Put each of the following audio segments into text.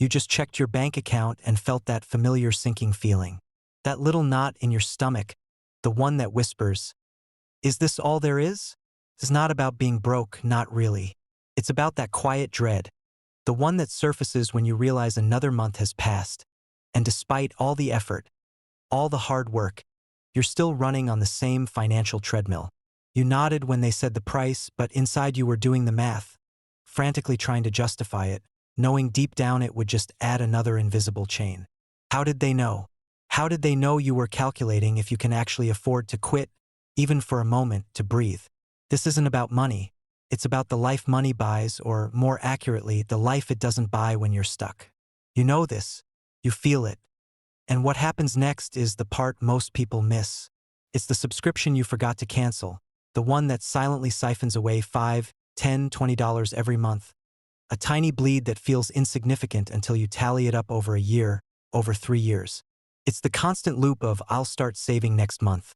You just checked your bank account and felt that familiar sinking feeling. That little knot in your stomach, the one that whispers, "Is this all there is?" It's not about being broke, not really. It's about that quiet dread, the one that surfaces when you realize another month has passed. And despite all the effort, all the hard work, you're still running on the same financial treadmill. You nodded when they said the price, but inside you were doing the math, frantically trying to justify it, knowing deep down it would just add another invisible chain. How did they know? How did they know you were calculating if you can actually afford to quit, even for a moment, to breathe? This isn't about money. It's about the life money buys, or more accurately, the life it doesn't buy when you're stuck. You know this. You feel it. And what happens next is the part most people miss. It's the subscription you forgot to cancel, the one that silently siphons away $5, $10, $20 every month. A tiny bleed that feels insignificant until you tally it up over a year, over 3 years. It's the constant loop of "I'll start saving next month."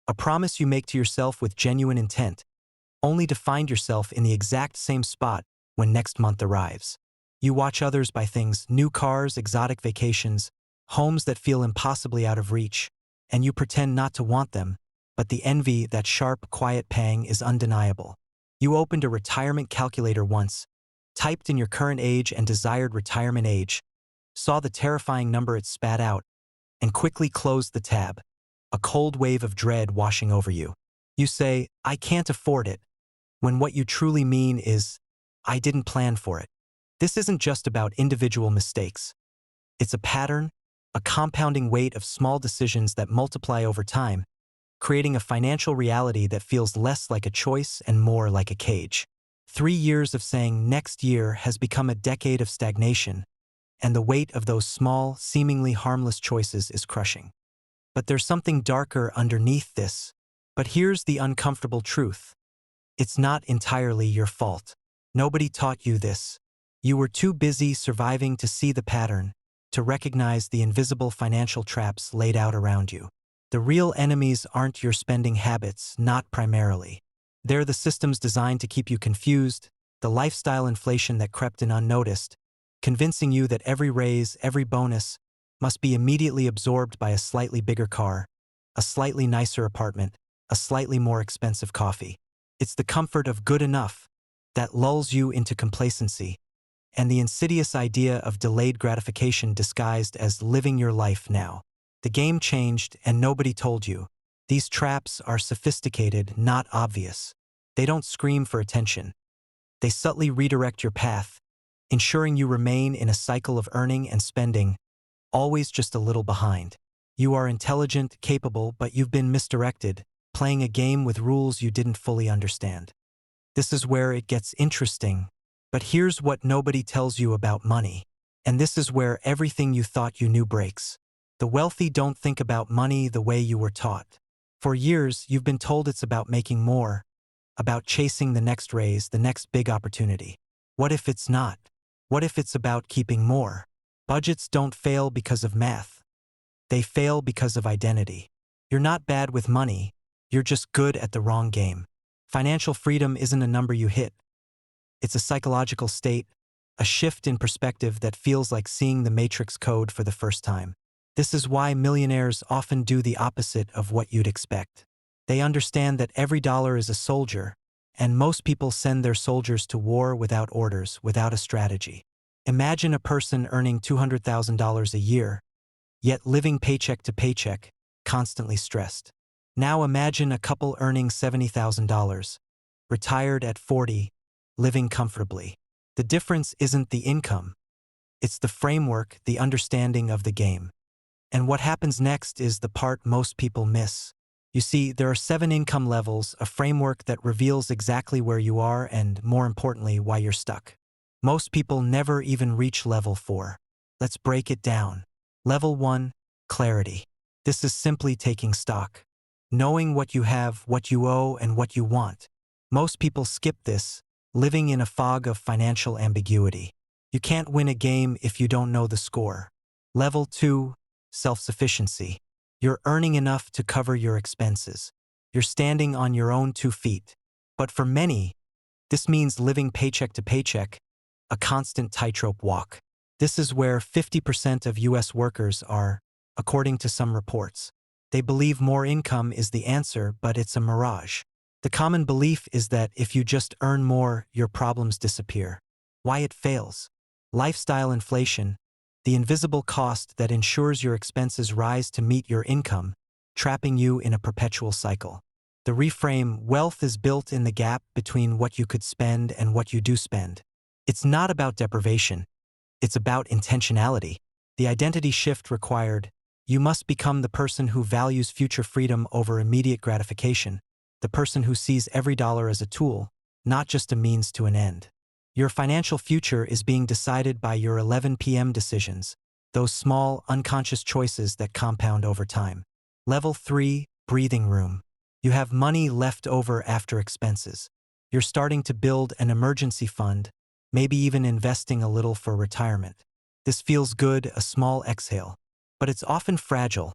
A promise you make to yourself with genuine intent, only to find yourself in the exact same spot when next month arrives. You watch others buy things, new cars, exotic vacations, homes that feel impossibly out of reach, and you pretend not to want them, but the envy, that sharp, quiet pang, is undeniable. You opened a retirement calculator once, typed in your current age and desired retirement age, saw the terrifying number it spat out, and quickly closed the tab, a cold wave of dread washing over you. You say, "I can't afford it," when what you truly mean is, "I didn't plan for it." This isn't just about individual mistakes. It's a pattern, a compounding weight of small decisions that multiply over time, creating a financial reality that feels less like a choice and more like a cage. 3 years of saying "next year" has become a decade of stagnation, and the weight of those small, seemingly harmless choices is crushing. But there's something darker underneath this. But here's the uncomfortable truth. It's not entirely your fault. Nobody taught you this. You were too busy surviving to see the pattern, to recognize the invisible financial traps laid out around you. The real enemies aren't your spending habits, not primarily. They're the systems designed to keep you confused, the lifestyle inflation that crept in unnoticed, convincing you that every raise, every bonus, must be immediately absorbed by a slightly bigger car, a slightly nicer apartment, a slightly more expensive coffee. It's the comfort of good enough that lulls you into complacency, and the insidious idea of delayed gratification disguised as living your life now. The game changed, and nobody told you. These traps are sophisticated, not obvious. They don't scream for attention. They subtly redirect your path, ensuring you remain in a cycle of earning and spending, always just a little behind. You are intelligent, capable, but you've been misdirected, playing a game with rules you didn't fully understand. This is where it gets interesting. But here's what nobody tells you about money. And this is where everything you thought you knew breaks. The wealthy don't think about money the way you were taught. For years, you've been told it's about making more, about chasing the next raise, the next big opportunity. What if it's not? What if it's about keeping more? Budgets don't fail because of math. They fail because of identity. You're not bad with money. You're just good at the wrong game. Financial freedom isn't a number you hit. It's a psychological state, a shift in perspective that feels like seeing the Matrix code for the first time. This is why millionaires often do the opposite of what you'd expect. They understand that every dollar is a soldier, and most people send their soldiers to war without orders, without a strategy. Imagine a person earning $200,000 a year, yet living paycheck to paycheck, constantly stressed. Now imagine a couple earning $70,000, retired at 40, living comfortably. The difference isn't the income. It's the framework, the understanding of the game. And what happens next is the part most people miss. You see, there are 7 income levels, a framework that reveals exactly where you are and, more importantly, why you're stuck. Most people never even reach level 4. Let's break it down. Level 1, clarity. This is simply taking stock. Knowing what you have, what you owe, and what you want. Most people skip this, living in a fog of financial ambiguity. You can't win a game if you don't know the score. Level 2, self-sufficiency. You're earning enough to cover your expenses. You're standing on your own 2 feet. But for many, this means living paycheck to paycheck, a constant tightrope walk. This is where 50% of US workers are, according to some reports. They believe more income is the answer, but it's a mirage. The common belief is that if you just earn more, your problems disappear. Why it fails? Lifestyle inflation, the invisible cost that ensures your expenses rise to meet your income, trapping you in a perpetual cycle. The reframe, wealth is built in the gap between what you could spend and what you do spend. It's not about deprivation. It's about intentionality. The identity shift required, you must become the person who values future freedom over immediate gratification, the person who sees every dollar as a tool, not just a means to an end. Your financial future is being decided by your 11 p.m. decisions, those small, unconscious choices that compound over time. Level 3, breathing room. You have money left over after expenses. You're starting to build an emergency fund, maybe even investing a little for retirement. This feels good, a small exhale, but it's often fragile,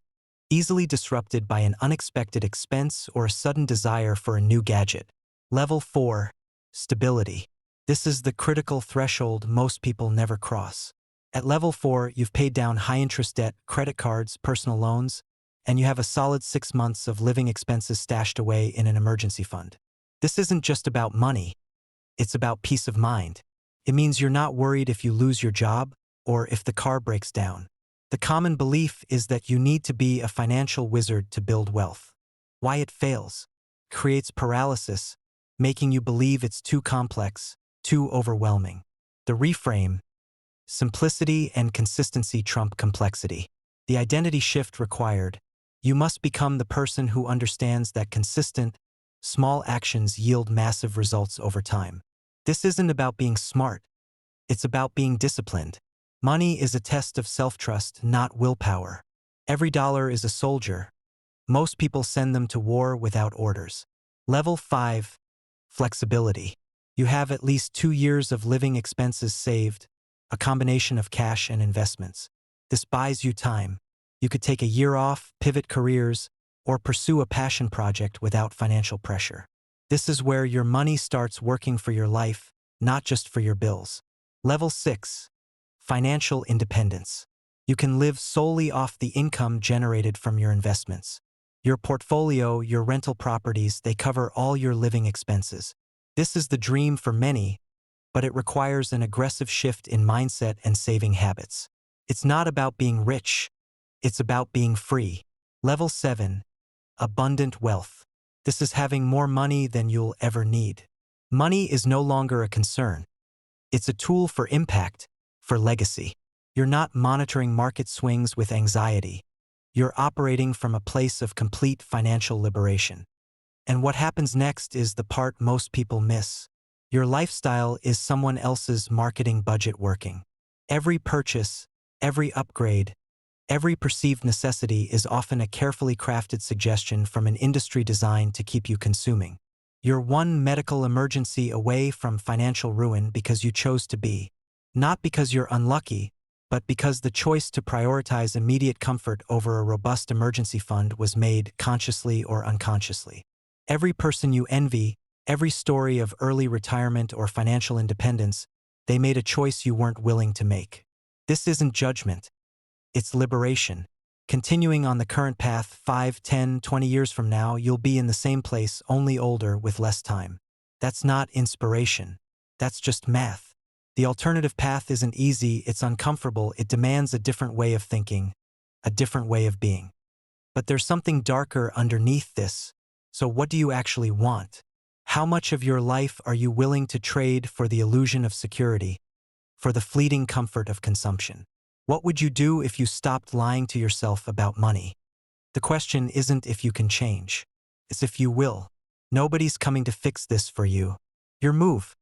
easily disrupted by an unexpected expense or a sudden desire for a new gadget. Level 4, stability. This is the critical threshold most people never cross. At level 4, you've paid down high-interest debt, credit cards, personal loans, and you have a solid 6 months of living expenses stashed away in an emergency fund. This isn't just about money. It's about peace of mind. It means you're not worried if you lose your job or if the car breaks down. The common belief is that you need to be a financial wizard to build wealth. Why it fails? Creates paralysis, making you believe it's too complex, too overwhelming. The reframe, simplicity and consistency trump complexity. The identity shift required, you must become the person who understands that consistent, small actions yield massive results over time. This isn't about being smart. It's about being disciplined. Money is a test of self-trust, not willpower. Every dollar is a soldier. Most people send them to war without orders. Level 5, flexibility. You have at least 2 years of living expenses saved, a combination of cash and investments. This buys you time. You could take a year off, pivot careers, or pursue a passion project without financial pressure. This is where your money starts working for your life, not just for your bills. Level 6, financial independence. You can live solely off the income generated from your investments. Your portfolio, your rental properties, they cover all your living expenses. This is the dream for many, but it requires an aggressive shift in mindset and saving habits. It's not about being rich. It's about being free. Level 7, abundant wealth. This is having more money than you'll ever need. Money is no longer a concern. It's a tool for impact, for legacy. You're not monitoring market swings with anxiety. You're operating from a place of complete financial liberation. And what happens next is the part most people miss. Your lifestyle is someone else's marketing budget working. Every purchase, every upgrade, every perceived necessity is often a carefully crafted suggestion from an industry designed to keep you consuming. You're one medical emergency away from financial ruin because you chose to be. Not because you're unlucky, but because the choice to prioritize immediate comfort over a robust emergency fund was made consciously or unconsciously. Every person you envy, every story of early retirement or financial independence, they made a choice you weren't willing to make. This isn't judgment. It's liberation. Continuing on the current path, 5, 10, 20 years from now, you'll be in the same place, only older with less time. That's not inspiration. That's just math. The alternative path isn't easy, it's uncomfortable, it demands a different way of thinking, a different way of being. But there's something darker underneath this. So what do you actually want? How much of your life are you willing to trade for the illusion of security, for the fleeting comfort of consumption? What would you do if you stopped lying to yourself about money? The question isn't if you can change. It's if you will. Nobody's coming to fix this for you. Your move.